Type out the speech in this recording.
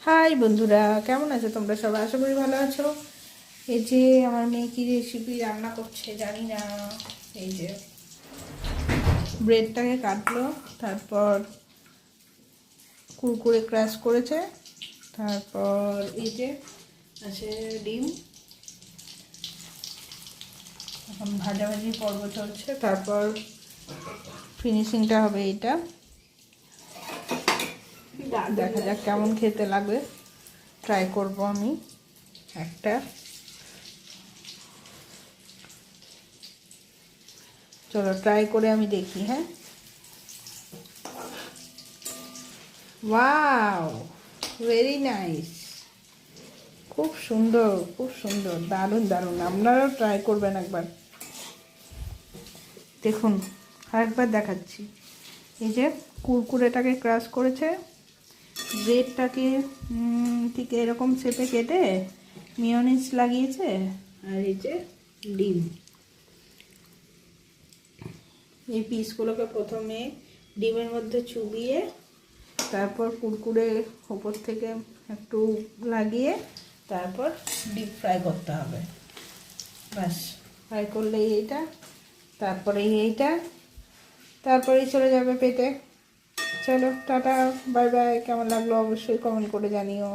High বন্ধুরা, কেমন আছো তোমরা সবাই? আশা করি ভালো আছো। এই যে আমার মেয়ে কি রেসিপি রান্না করছে জানি না। এই যে ব্রেডটাকে কাটলো, তারপর কুরকুরে ক্রাশ করেছে, তারপর এই যে আছে ডিম, এখন ভাজাভাজি পর্ব চলছে, তারপর ফিনিশিংটা হবে এইটা। দেখা যাক কেমন খেতে লাগবে, ট্রাই করব আমি একটা। চলো ট্রাই করে আমি দেখি। হ্যাঁ, ওয়াও, ভেরি নাইস, খুব সুন্দর, খুব সুন্দর, দারুণ দারুণ। আপনারাও ট্রাই করবেন একবার। দেখুন, আরেকবার দেখাচ্ছি। এই যে কুরকুরেটাকে ক্রাশ করেছে, ব্রেডটাকে ঠিক এরকম শেপে কেটে মিয়োনিজ লাগিয়েছে, আর এই যে ডিম। এই পিসগুলোকে প্রথমে ডিমের মধ্যে চুবিয়ে, তারপর কুরকুরে ওপর থেকে একটু লাগিয়ে, তারপর ডিপ ফ্রাই করতে হবে। ব্যাস, ফ্রাই করলেই এইটা, তারপরে এইটা, তারপরেই চলে যাবে পেটে। চলো টাটা, বাই বাই। কেমন লাগলো অবশ্যই কমেন্ট করে জানিও।